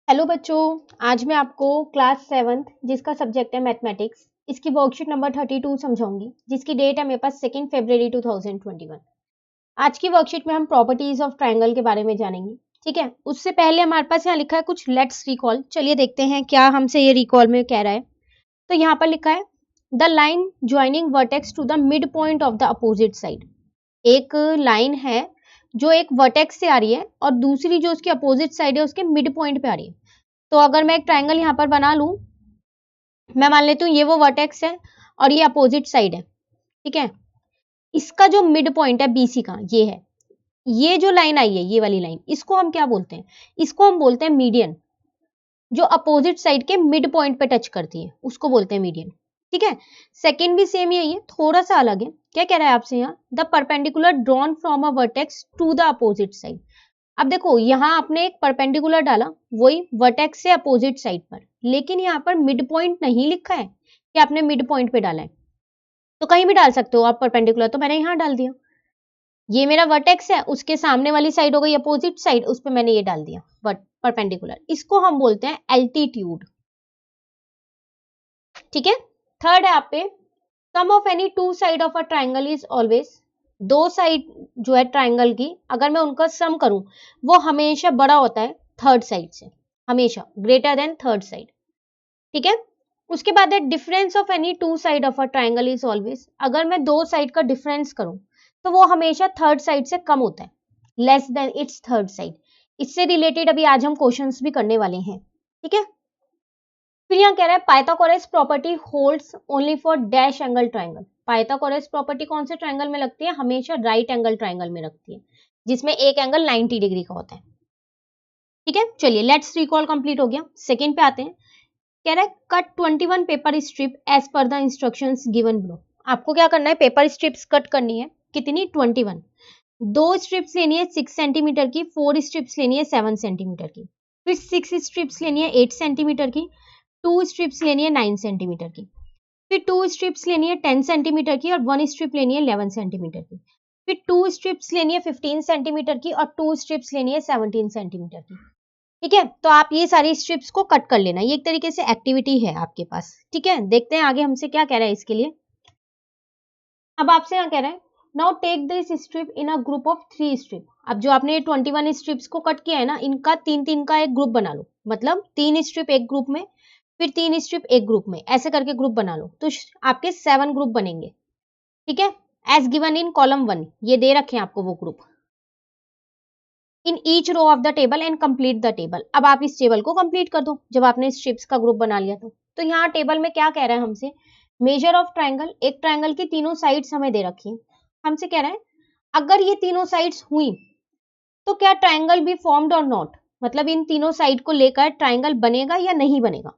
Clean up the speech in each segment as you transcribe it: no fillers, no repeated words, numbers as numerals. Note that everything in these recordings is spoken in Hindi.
हेलो बच्चों, आज मैं आपको क्लास 7th जिसका सब्जेक्ट है मैथमेटिक्स, इसकी वर्कशीट नंबर 32 समझाऊंगी, जिसकी डेट है मेरे पास 2 फरवरी 2021। आज की वर्कशीट में हम प्रॉपर्टीज ऑफ ट्रायंगल के बारे में जानेंगे। ठीक है, उससे पहले हमारे पास यहाँ लिखा है कुछ लेट्स रिकॉल। चलिए देखते हैं क्या हमसे ये रिकॉल में कह रहा है। तो यहाँ पर लिखा है the line joining vertex to the mid point of the opposite side. एक लाइन है जो एक वर्टेक्स से आ रही है और दूसरी जो उसकी अपोजिट साइड है उसके मिड पॉइंट पे आ रही है। तो अगर मैं एक ट्रायंगल यहाँ पर बना लूं, मैं मान लेती हूँ ये वो वर्टेक्स है और ये अपोजिट साइड है। ठीक है, इसका जो मिड पॉइंट है बीसी का ये है। ये जो लाइन आई है, ये वाली लाइन, इसको हम क्या बोलते हैं? इसको हम बोलते हैं मीडियन। जो अपोजिट साइड के मिड पॉइंट पे टच करती है उसको बोलते हैं मीडियन। ठीक है, सेकंड भी सेम ही है, थोड़ा सा अलग है। क्या कह रहा है आपसे यहाँ? The perpendicular drawn from a vertex to the opposite side. अब देखो यहाँ आपने एक परपेंडिकुलर डाला, वही वर्टेक्स से अपोजिट साइड पर, लेकिन यहाँ पर मिड पॉइंट नहीं लिखा है कि आपने मिड पॉइंट पे डाला है। तो कहीं भी डाल सकते हो आप परपेंडिकुलर, तो मैंने यहाँ डाल दिया। ये मेरा वर्टेक्स है, उसके सामने वाली साइड हो गई अपोजिट साइड, उस पर मैंने ये डाल दिया परपेंडिकुलर। इसको हम बोलते हैं एल्टीट्यूड। ठीक है, थर्ड है आप पे, sum of any two side of a triangle is always. दो साइड जो है ट्राइंगल की, अगर मैं उनका सम करूं, वो हमेशा बड़ा होता है थर्ड साइड से, हमेशा ग्रेटर देन थर्ड साइड। ठीक है, उसके बाद है difference of any two side of a triangle is always. अगर मैं दो साइड का डिफरेंस करूं तो वो हमेशा थर्ड साइड से कम होता है, less than it's third side. इससे रिलेटेड अभी आज हम क्वेश्चंस भी करने वाले हैं। ठीक है, फिर यहाँ कह रहा है Pythagoras property holds only for dash angle triangle. Pythagoras property कौन से ट्राइंगल में लगती है? हमेशा राइट एंगल ट्राइंगल में लगती है, जिसमें एक एंगल 90 डिग्री का होता है। ठीक है, चलिए लेट्स रिकॉल कंप्लीट हो गया। सेकंड पे आते हैं। कह रहा है cut 21 paper strip as per the instructions given below. आपको क्या करना है? पेपर स्ट्रिप्स कट करनी है। कितनी? 21। दो स्ट्रिप्स लेनी है 6 सेंटीमीटर की, 4 स्ट्रिप्स लेनी है 7 सेंटीमीटर की, फिर 6 स्ट्रिप्स लेनी है 8 सेंटीमीटर की, 2 स्ट्रिप्स लेनी है 9 सेंटीमीटर की, फिर 2 स्ट्रिप्स लेनी है 10 सेंटीमीटर की और 1 स्ट्रिप लेनी है 11 सेंटीमीटर की, फिर 2 स्ट्रिप्स लेनी है 15 सेंटीमीटर की और 2 स्ट्रिप्स लेनी है 17 सेंटीमीटर की। ठीक है, तो आप ये सारी स्ट्रिप्स को कट कर लेना। ये एक तरीके से एक्टिविटी है आपके पास। ठीक है, देखते हैं आगे हमसे क्या कह रहा है इसके लिए। अब आपसे यहाँ कह रहा है now take this strip in a group of 3 strip. अब जो आपने 21 स्ट्रिप्स को कट किया है ना, इनका 3-3 का एक ग्रुप बना लो। मतलब 3 स्ट्रिप एक ग्रुप में, फिर 3 स्ट्रिप एक ग्रुप में, ऐसे करके ग्रुप बना लो। तो आपके 7 ग्रुप बनेंगे। ठीक है, एज गिवन इन कॉलम 1, ये दे रखे हैं आपको वो group. In each row of the table and complete the table. अब आप इस टेबल को कंप्लीट कर दो जब आपने स्ट्रिप्स का ग्रुप बना लिया तो यहाँ टेबल में क्या कह रहा है हमसे? मेजर ऑफ ट्राइंगल, एक ट्राइंगल की तीनों साइड्स हमें दे रखी है। हमसे कह रहा है अगर ये तीनों साइड्स हुई तो क्या ट्राइंगल बी फॉर्म्ड और नॉट। मतलब इन तीनों साइड को लेकर ट्राइंगल बनेगा या नहीं बनेगा।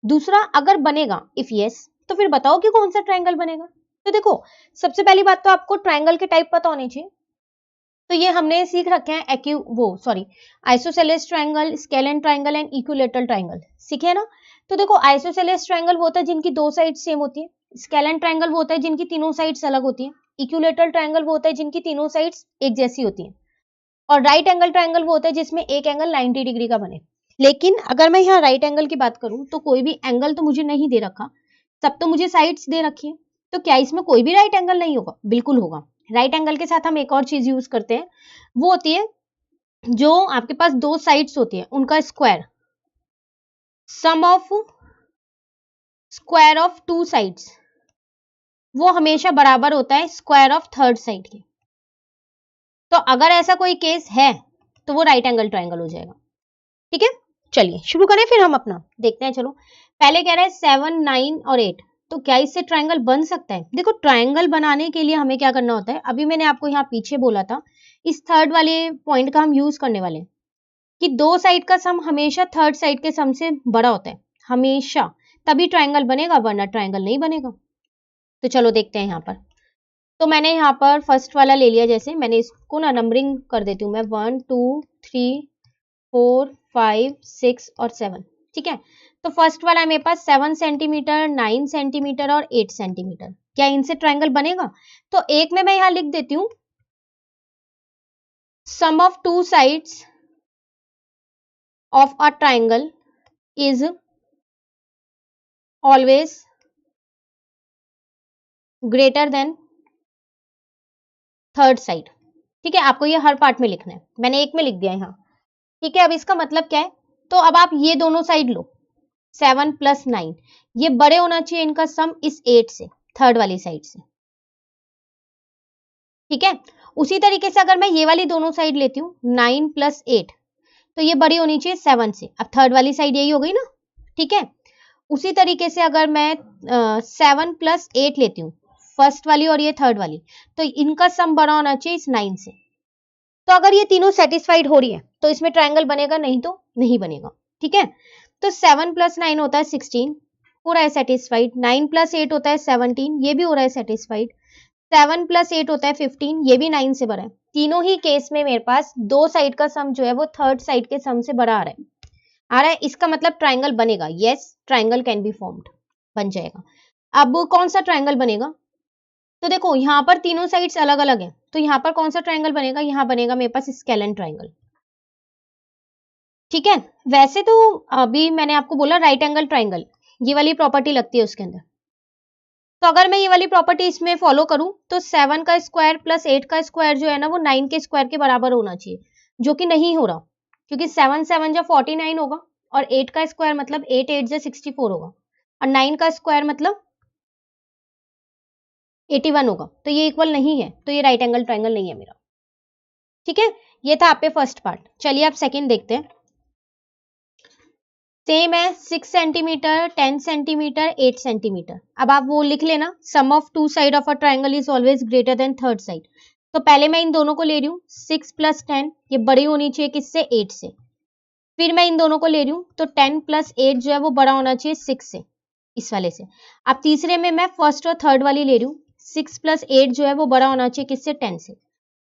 दूसरा, अगर बनेगा इफ यस, तो फिर बताओ कि कौन सा ट्राइंगल बनेगा। तो देखो, सबसे पहली बात तो आपको ट्राइंगल के टाइप पता होने चाहिए। तो ये हमने सीख रखे हैं isosceles triangle, scalene triangle and equilateral triangle सीखे है ना। तो देखो, आइसोसेलेस ट्राइंगल वो होता है जिनकी दो साइड सेम होती है, स्केलन ट्राइंगल वो होता है जिनकी तीनों साइड्स अलग होती है, इक्विलेटरल ट्राइंगल वो होता है जिनकी तीनों साइड्स एक जैसी होती है, और राइट एंगल ट्राइंगल वो होता है जिसमें एक एंगल 90 डिग्री का बने। लेकिन अगर मैं यहाँ राइट एंगल की बात करूं तो कोई भी एंगल तो मुझे नहीं दे रखा, सब तो मुझे साइड्स दे रखी है। तो क्या इसमें कोई भी राइट एंगल नहीं होगा? बिल्कुल होगा। राइट एंगल के साथ हम एक और चीज यूज करते हैं, वो होती है जो आपके पास दो साइड्स होती है उनका square, sum of square of two sides, वो हमेशा बराबर होता है स्क्वायर ऑफ थर्ड साइड के। तो अगर ऐसा कोई केस है तो वो राइट एंगल ट्राइंगल हो जाएगा। ठीक है, चलिए शुरू करें फिर हम अपना देखते हैं। चलो, पहले कह रहा है 7, 9 और 8। तो क्या इससे ट्राइंगल बन सकता है? देखो, ट्राइंगल बनाने के लिए हमें क्या करना होता है, अभी मैंने आपको यहाँ पीछे बोला था, इस थर्ड वाले पॉइंट का हम यूज करने वाले हैं कि दो साइड का सम हमेशा थर्ड साइड के सम से बड़ा होता है, हमेशा। तभी ट्राइंगल बनेगा, वरना ट्राइंगल नहीं बनेगा। तो चलो देखते हैं यहाँ पर। तो मैंने यहाँ पर फर्स्ट वाला ले लिया, जैसे मैंने इसको ना नंबरिंग कर देती हूँ मैं, 1 2 3 4 5 6 और 7। ठीक है, तो फर्स्ट वाला है मेरे पास 7 सेंटीमीटर, 9 सेंटीमीटर और 8 सेंटीमीटर। क्या इनसे ट्राइंगल बनेगा? तो एक में मैं यहां लिख देती हूँ sum of two sides of a triangle is always greater than third side. ठीक है, आपको ये हर पार्ट में लिखना है, मैंने एक में लिख दिया यहाँ। ठीक है, अब इसका मतलब क्या है, तो अब आप ये दोनों साइड लो, 7 + 9, ये बड़े होना चाहिए इनका सम इस 8 से, थर्ड वाली साइड से। ठीक है, उसी तरीके से अगर मैं ये वाली दोनों साइड लेती हूँ 9 + 8, तो ये बड़ी होनी चाहिए 7 से। अब थर्ड वाली साइड यही हो गई ना। ठीक है, उसी तरीके से अगर मैं 7 + 8 लेती हूँ, फर्स्ट वाली और ये थर्ड वाली, तो इनका सम बड़ा होना चाहिए इस 9 से। तो अगर ये तीनों सेटिस्फाइड हो रही है तो इसमें ट्रायंगल बनेगा, नहीं तो नहीं बनेगा। ठीक है, तो 7 + 9 होता है 16, हो रहा है सेटिस्फाइड। 9 + 8 होता है 17, ये भी हो रहा है सेटिस्फाइड। 7 + 8 होता है 15, ये भी 9 से बड़ा है। तीनों ही केस में मेरे पास दो साइड का सम जो है वो थर्ड साइड के सम से बड़ा आ रहा है। इसका मतलब ट्रायंगल बनेगा। Yes, triangle can be formed, बन जाएगा। अब कौन सा ट्रायंगल बनेगा, तो देखो यहाँ पर तीनों साइड्स अलग अलग है, तो यहाँ पर कौन सा ट्रायंगल बनेगा, यहाँ बनेगा मेरे पास स्केलन ट्रायंगल। ठीक है, वैसे तो अभी मैंने आपको बोला राइट एंगल ट्रायंगल, ये वाली प्रॉपर्टी लगती है उसके अंदर। तो अगर मैं ये वाली प्रॉपर्टी इसमें फॉलो करूं तो 7 का स्क्वायर + 8 का स्क्वायर जो है ना वो 9 के स्क्वायर के बराबर होना चाहिए, जो कि नहीं हो रहा, क्योंकि 7 7 जा 49 होगा, और 8 का स्क्वायर मतलब 8 8 जा 64 होगा, और 9 का स्क्वायर मतलब 81 होगा, तो ये इक्वल नहीं है, तो ये राइट एंगल ट्रायंगल नहीं है मेरा। ठीक है, ये था आप पे फर्स्ट पार्ट। चलिए आप सेकंड देखते हैं। सेम है 6 सेंटीमीटर, 10 सेंटीमीटर, 8 सेंटीमीटर। अब आप वो लिख लेना, sum of two side of a triangle is always greater than third side. तो पहले मैं इन दोनों को ले रही हूँ 6 + 10, ये बड़ी होनी चाहिए किससे, 8 से। फिर मैं इन दोनों को ले रही हूँ तो 10 + 8 जो है वो बड़ा होना चाहिए 6 से, इस वाले से। अब तीसरे में मैं फर्स्ट और थर्ड वाली ले रही हूँ, 6 + 8 जो है वो बड़ा होना चाहिए किससे, 10 से।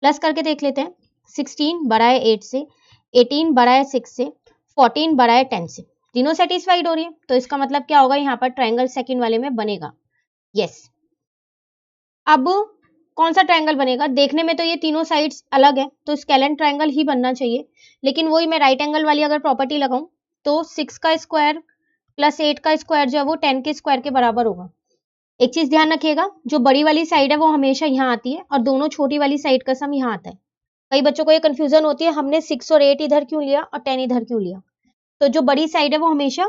प्लस करके देख लेते हैं, 16 बड़ा है 8 से, 18 बड़ा है 6 से, 14 बड़ा है 10 से। तीनों सेटिस्फाइड हो रही है, तो इसका मतलब क्या होगा, यहाँ पर ट्रायंगल सेकंड वाले में बनेगा। यस, अब कौन सा ट्रायंगल बनेगा, देखने में तो ये तीनों साइड्स अलग है, तो स्केलन ट्रायंगल ही बनना चाहिए, लेकिन वही मैं राइट एंगल वाली अगर प्रॉपर्टी लगाऊं तो 6 का स्क्वायर + 8 का स्क्वायर जो है वो 10 के स्क्वायर के बराबर होगा। एक चीज ध्यान रखिएगा, जो बड़ी वाली साइड है वो हमेशा यहाँ आती है, और दोनों छोटी वाली साइड का सम यहाँ आता है। कई बच्चों को ये कंफ्यूजन होती है, हमने 6 और 8 इधर क्यों लिया और 10 इधर क्यों लिया। तो जो बड़ी साइड है वो हमेशा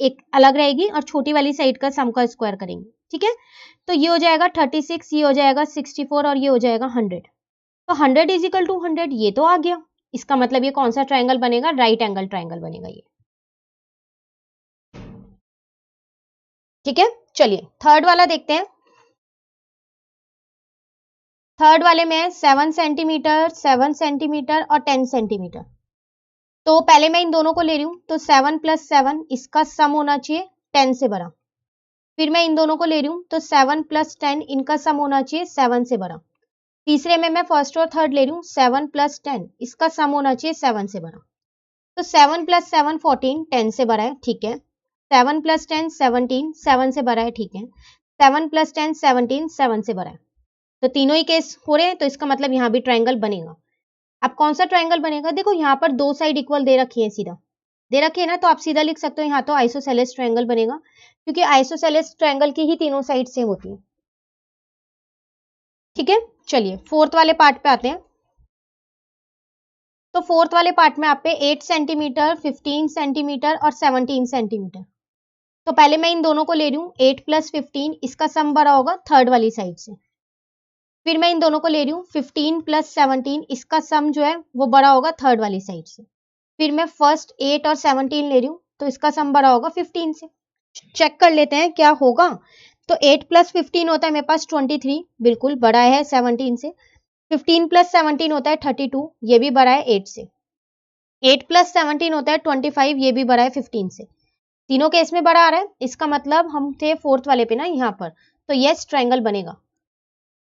एक अलग रहेगी, और छोटी वाली साइड का सम का स्क्वायर करेंगे। ठीक है, तो ये हो जाएगा 36, ये हो जाएगा 64, और ये हो जाएगा 100। तो 100 = 100, ये तो आ गया। इसका मतलब ये कौन सा ट्रायंगल बनेगा, राइट एंगल ट्रायंगल बनेगा ये। ठीक है, चलिए थर्ड वाला देखते हैं। थर्ड वाले में 7 सेंटीमीटर, 7 सेंटीमीटर और 10 सेंटीमीटर। तो पहले मैं इन दोनों को ले रही हूं, तो 7 + 7 इसका सम होना चाहिए 10 से बड़ा। फिर मैं इन दोनों को ले रही हूँ तो 7 + 10 इनका सम होना चाहिए 7 से बड़ा। तीसरे में मैं फर्स्ट और थर्ड ले रही हूँ, 7 + 10 इसका सम होना चाहिए 7 से बड़ा। तो 7 + 7 14, 10 से बड़ा है, ठीक है। 7 + 10 17, 7 से बड़ा है, ठीक है। 7 + 10 17, 7 से बड़ा है। तो तीनों ही केस हो रहे हैं, तो इसका मतलब यहाँ भी ट्रायंगल बनेगा। अब कौन सा ट्रायंगल बनेगा, देखो यहाँ पर दो साइड इक्वल दे रखी है, सीधा दे रखी है ना, तो आप सीधा लिख सकते हो यहाँ तो आइसोसेलेस ट्रायंगल बनेगा, क्योंकि आइसोसेलेस ट्रायंगल की ही तीनों साइड सेम होती है। ठीक है, चलिए फोर्थ वाले पार्ट पे आते हैं। तो फोर्थ वाले पार्ट में आप पे 8 सेंटीमीटर, 15 सेंटीमीटर और 17 सेंटीमीटर। तो पहले मैं इन दोनों को ले रही हूँ, 8 + 15 इसका सम बड़ा होगा थर्ड वाली साइड से। फिर मैं इन दोनों को ले रही हूँ 15 + 17 इसका सम जो है वो बड़ा होगा थर्ड वाली साइड से। फिर मैं फर्स्ट 8 और 17 ले रही हूँ, तो इसका सम बड़ा होगा 15 से। चेक कर लेते हैं क्या होगा। तो 8 + 15 होता है मेरे पास 23, बिल्कुल बड़ा है 17 से। 15 + 17 होता है 32, ये भी बड़ा है 8 से। 8 + 17 होता है 25, ये भी बड़ा है 15 से। तीनों केस में बड़ा आ रहा है, इसका मतलब हम थे फोर्थ वाले पे ना यहाँ पर, तो यस ट्रायंगल बनेगा।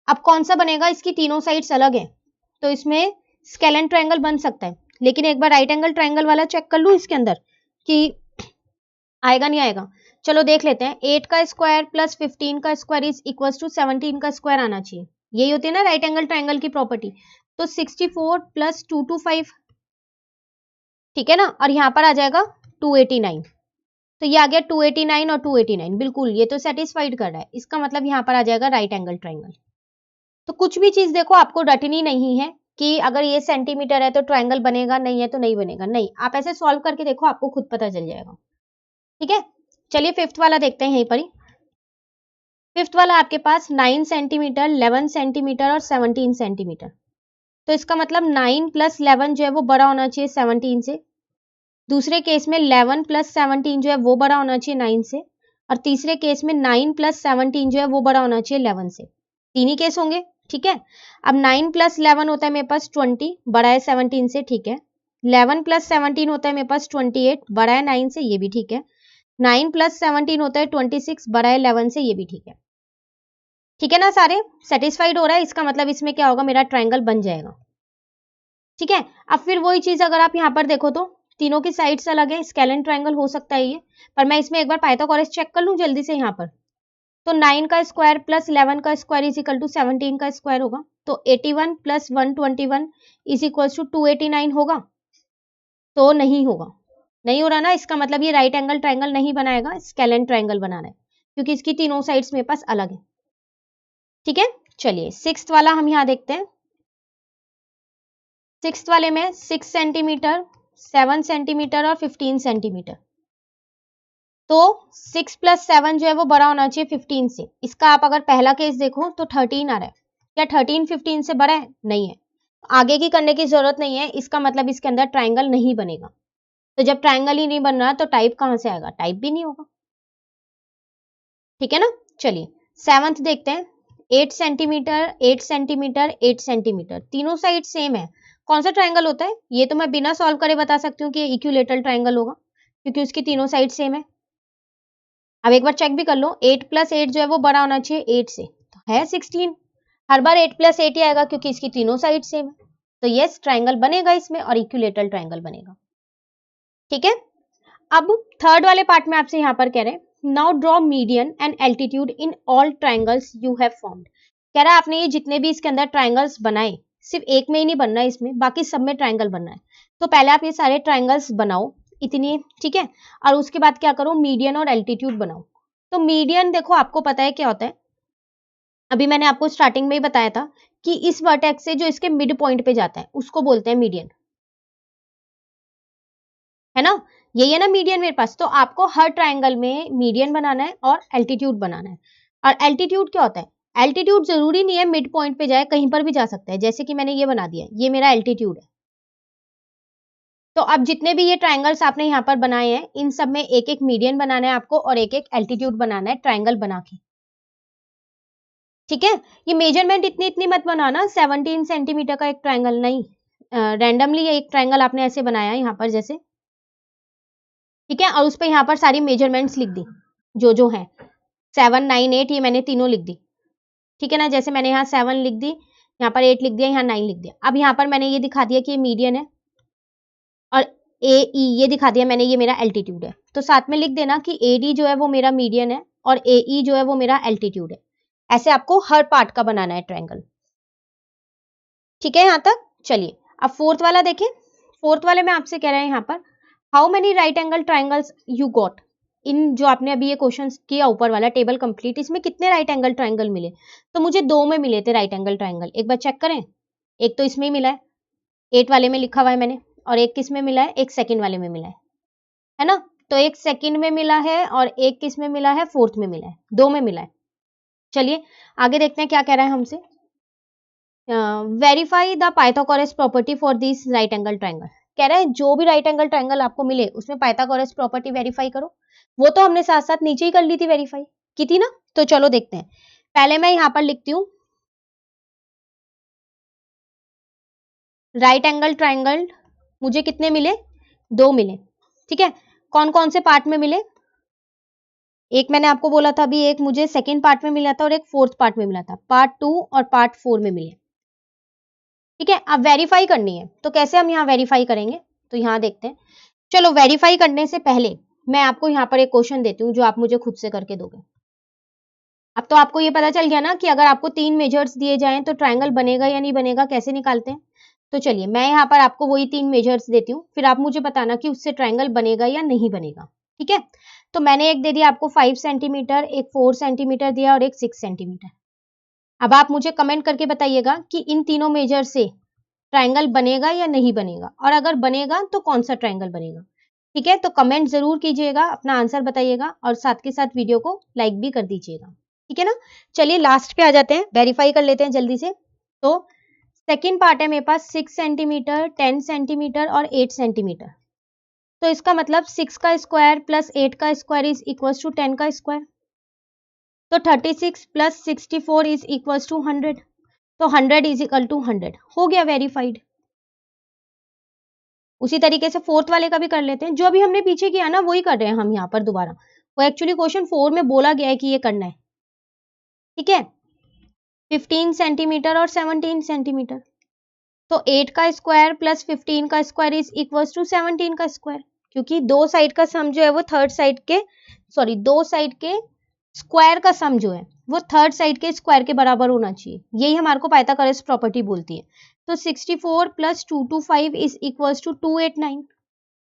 अब कौन सा बनेगा, इसकी तीनों साइड्स अलग है, तो इसमें स्केलन ट्रायंगल बन सकता है, लेकिन एक बार राइट एंगल ट्रायंगल वाला चेक कर लूं इसके अंदर कि आएगा नहीं आएगा। चलो देख लेते हैं, 8 का स्क्वायर + 15 का स्क्वायर इज इक्वल टू 17 का स्क्वायर आना चाहिए। यही होती है ना राइट एंगल ट्रायंगल की प्रॉपर्टी। तो 64 + 225 ठीक है ना, और यहाँ पर आ जाएगा 289, तो ये आ गया 289 और 289, बिल्कुल ये तो सेटिस्फाइड कर रहा है, इसका मतलब यहाँ पर आ जाएगा राइट एंगल ट्राइंगल। तो कुछ भी चीज देखो आपको रटनी नहीं है कि अगर ये सेंटीमीटर है तो ट्राइंगल बनेगा, नहीं है तो नहीं बनेगा, नहीं, आप ऐसे सॉल्व करके देखो, आपको खुद पता चल जाएगा। ठीक है, चलिए फिफ्थ वाला देखते हैं यहीं पर ही। फिफ्थ वाला आपके पास 9 सेंटीमीटर, 11 सेंटीमीटर और 17 सेंटीमीटर, तो इसका मतलब 9 प्लस 11 जो है वो बड़ा होना चाहिए 17 से, दूसरे केस में 11 प्लस 17 जो है वो बड़ा होना चाहिए 9 से, और तीसरे केस में 9 प्लस 17 जो है वो बड़ा होना चाहिए 11 से, तीन ही केस होंगे। ठीक है, अब 9 प्लस 11 होता है मेरे पास 20, बड़ा है 17 से, ठीक है। 11 प्लस 17 होता है मेरे पास 28, बड़ा है 9 से, ये भी ठीक है। 9 प्लस 17 होता है 26, बड़ा है 11 से, ये भी ठीक है। ठीक है ना, सारे सेटिस्फाइड हो रहा है, इसका मतलब इसमें क्या होगा, मेरा ट्राइंगल बन जाएगा। ठीक है, अब फिर वही चीज अगर आप यहाँ पर देखो तो तीनों की साइड्स अलग है, स्केलन ट्राइंगल हो सकता है ये, पर मैं इसमें एक बार पाइथागोरस चेक कर लूं जल्दी से यहाँ पर। तो 9 का स्क्वायर प्लस 11 का स्क्वायर इज इक्वल टू 17 का स्क्वायर होगा, तो 81 प्लस 121 इज इक्वल टू 289 होगा, तो नहीं होगा, नहीं हो रहा ना, इसका मतलब ये राइट एंगल ट्राइंगल नहीं बनाएगा, स्केलन ट्राइंगल बनाना है, क्योंकि इसकी तीनों साइड्स मेरे पास अलग है। ठीक है, चलिए सिक्स्थ वाला हम यहाँ देखते हैं। सिक्स्थ वाले में 6 सेंटीमीटर, 7 सेंटीमीटर और 15 सेंटीमीटर, तो 6 प्लस 7 जो है वो बड़ा होना चाहिए 15 से, इसका आप अगर पहला केस देखो तो 13 आ रहा है, क्या 13 15 से बड़ा है, नहीं है, आगे की करने की जरूरत नहीं है, इसका मतलब इसके अंदर ट्राइंगल नहीं बनेगा, तो जब ट्राइंगल ही नहीं बन रहा तो टाइप कहां से आएगा, टाइप भी नहीं होगा। ठीक है ना, चलिए सेवंथ देखते हैं। 8 सेंटीमीटर, 8 सेंटीमीटर, 8 सेंटीमीटर, तीनों साइड सेम है, कौन सा ट्राइंगल होता है, ये तो मैं बिना सॉल्व करे बता सकती हूँ कि इक्विलेटरल ट्राइंगल होगा, क्योंकि उसकी तीनों साइड सेम है। अब एक बार चेक भी कर लो, 8 प्लस 8 जो है वो बड़ा होना चाहिए 8 से, तो है 16, हर बार 8 प्लस 8 ही आएगा क्योंकि इसकी तीनों साइड सेम है, तो यस ट्राइंगल बनेगा इसमें और इक्विलेटरल ट्राइंगल बनेगा। ठीक है, अब थर्ड वाले पार्ट में आपसे यहाँ पर कह रहे हैं now draw median and altitude in all triangles you have formed, कह रहा है आपने ये जितने भी इसके अंदर ट्राइंगल्स बनाए, सिर्फ एक में ही नहीं बनना है इसमें, बाकी सब में ट्राइंगल बनना है, तो पहले आप ये सारे ट्राइंगल्स बनाओ इतनी, ठीक है, और उसके बाद क्या करो, मीडियन और एल्टीट्यूड बनाओ। तो मीडियन देखो आपको पता है क्या होता है, अभी मैंने आपको स्टार्टिंग में ही बताया था कि इस वर्टेक्स से जो इसके मिड पॉइंट पे जाता है उसको बोलते हैं मीडियन, है ना, यही है ना मीडियन मेरे पास, तो आपको हर ट्राइंगल में मीडियन बनाना है और एल्टीट्यूड बनाना है। और एल्टीट्यूड क्या होता है, एल्टीट्यूड जरूरी नहीं है मिड पॉइंट पे जाए, कहीं पर भी जा सकता है, जैसे कि मैंने ये बना दिया, ये मेरा एल्टीट्यूड है। तो अब जितने भी ये ट्राइंगल्स आपने यहाँ पर बनाए हैं इन सब में एक एक मीडियन बनाना है आपको और एक एक एल्टीट्यूड बनाना है ट्राइंगल बना के। ठीक है, ये मेजरमेंट इतनी इतनी मत बनाना, 17 सेंटीमीटर का एक ट्राइंगल नहीं, रैंडमली एक ट्राइंगल आपने ऐसे बनाया यहाँ पर जैसे, ठीक है, और उस पर यहाँ पर सारी मेजरमेंट्स लिख दी जो जो है, 7 9 8 ये मैंने तीनों लिख दी। ठीक है ना, जैसे मैंने यहाँ 7 लिख दी, यहाँ पर 8 लिख दिया, यहाँ 9 लिख दिया। अब यहाँ पर मैंने ये दिखा दिया कि ये मीडियन है और ए ई ये दिखा दिया मैंने, ये मेरा एल्टीट्यूड है, तो साथ में लिख देना कि ए डी जो है वो मेरा मीडियन है और ए ई जो है वो मेरा एल्टीट्यूड है। ऐसे आपको हर पार्ट का बनाना है ट्राइंगल। ठीक है यहाँ तक, चलिए अब फोर्थ वाला देखें। फोर्थ वाले में आपसे कह रहे हैं यहाँ पर how many right angle triangles you got, इन जो आपने अभी ये क्वेश्चन किया ऊपर वाला टेबल कंप्लीट, इसमें कितने राइट एंगल ट्राइंगल मिले, तो मुझे दो में मिले थे राइट एंगल ट्राइंगल, एक बार चेक करें, एक तो इसमें ही मिला है 8 वाले में लिखा हुआ है मैंने, और एक किस में मिला है, एक सेकंड वाले में मिला है ना, तो एक सेकंड में मिला है और एक किस में मिला है, फोर्थ में मिला है, दो में मिला है। चलिए आगे देखते हैं क्या कह रहा है हमसे, verify the Pythagoras property for this right angle triangle, कह रहा है जो भी राइट एंगल ट्राइंगल आपको मिले उसमें पाइथागोरस प्रॉपर्टी वेरीफाई करो, वो तो हमने साथ साथ नीचे ही कर ली थी, वेरीफाई की थी ना, तो चलो देखते हैं। पहले मैं यहाँ पर लिखती हूँ राइट एंगल ट्राइंगल मुझे कितने मिले, दो मिले, ठीक है, कौन कौन से पार्ट में मिले, एक मैंने आपको बोला था अभी, एक मुझे सेकंड पार्ट में मिला था और एक फोर्थ पार्ट में मिला था, पार्ट 2 और पार्ट 4 में मिले। ठीक है, अब वेरीफाई करनी है तो कैसे हम यहाँ वेरीफाई करेंगे, तो यहाँ देखते हैं। चलो वेरीफाई करने से पहले मैं आपको यहाँ पर एक क्वेश्चन देती हूँ जो आप मुझे खुद से करके दोगे। अब तो आपको ये पता चल गया ना कि अगर आपको 3 मेजर्स दिए जाएं तो ट्राइंगल बनेगा या नहीं बनेगा, कैसे निकालते हैं। तो चलिए मैं यहाँ पर आपको वही 3 मेजर्स देती हूँ, फिर आप मुझे बताना कि उससे ट्रायंगल बनेगा या नहीं बनेगा, ठीक है। तो मैंने एक दे दिया आपको 5 सेंटीमीटर, एक 4 सेंटीमीटर दिया और एक 6 सेंटीमीटर। अब आप मुझे कमेंट करके बताइएगा कि इन तीनों मेजर से ट्रायंगल बनेगा या नहीं बनेगा, और अगर बनेगा तो कौन सा ट्रायंगल बनेगा, ठीक है। तो कमेंट जरूर कीजिएगा, अपना आंसर बताइएगा और साथ के साथ वीडियो को लाइक भी कर दीजिएगा, ठीक है ना। चलिए लास्ट पे आ जाते हैं, वेरीफाई कर लेते हैं जल्दी से। तो सेकेंड पार्ट है मेरे पास 6 सेंटीमीटर, 10 सेंटीमीटर और 8 सेंटीमीटर। तो इसका मतलब 6 का स्क्वायर प्लस 8 का स्क्वायर इज इक्वल टू 10 का स्क्वायर। तो 36 प्लस 64 इज इक्वल टू 100। तो 100 इज इक्वल टू 100 हो गया वेरीफाइड। उसी तरीके से फोर्थ वाले का भी कर लेते हैं, जो अभी हमने पीछे किया ना वही कर रहे हैं हम यहाँ पर दोबारा। वो एक्चुअली क्वेश्चन 4 में बोला गया है कि ये करना है, ठीक है। 15 सेंटीमीटर और 17 सेंटीमीटर। तो 8 का स्क्वायर प्लस 15 का स्क्वायर इज इक्वल टू 17 का स्क्वायर, क्योंकि दो साइड का सम जो है वो थर्ड साइड के दो साइड के स्क्वायर का सम जो है वो थर्ड साइड के स्क्वायर के बराबर होना चाहिए। यही हमारे को पाइथागोरस प्रॉपर्टी बोलती है। तो 64 प्लस 225 इज इक्वल टू 289।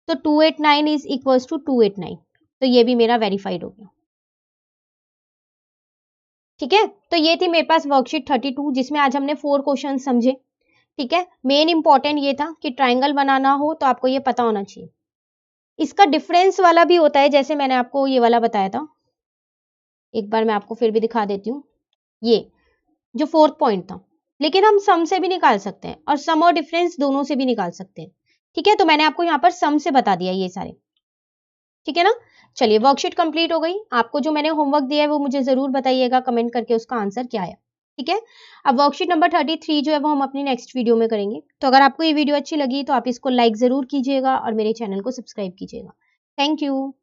तो 289 इज इक्वल टू 289। तो ये भी मेरा वेरीफाइड हो गया, ठीक है। तो ये थी मेरे पास वर्कशीट 32 जिसमें आज हमने 4 क्वेश्चन समझे, ठीक है। मेन इंपॉर्टेंट ये था कि ट्राइंगल बनाना हो तो आपको ये पता होना चाहिए। इसका डिफरेंस वाला भी होता है, जैसे मैंने आपको ये वाला बताया था, एक बार मैं आपको फिर भी दिखा देती हूँ। ये जो फोर्थ पॉइंट था, लेकिन हम सम से भी निकाल सकते हैं और सम और डिफरेंस दोनों से भी निकाल सकते हैं, ठीक है। तो मैंने आपको यहाँ पर सम से बता दिया ये सारे, ठीक है ना। चलिए वर्कशीट कंप्लीट हो गई। आपको जो मैंने होमवर्क दिया है वो मुझे जरूर बताइएगा कमेंट करके उसका आंसर क्या आया, ठीक है। अब वर्कशीट नंबर 33 जो है वो हम अपनी नेक्स्ट वीडियो में करेंगे। तो अगर आपको ये वीडियो अच्छी लगी तो आप इसको लाइक जरूर कीजिएगा और मेरे चैनल को सब्सक्राइब कीजिएगा। Thank you.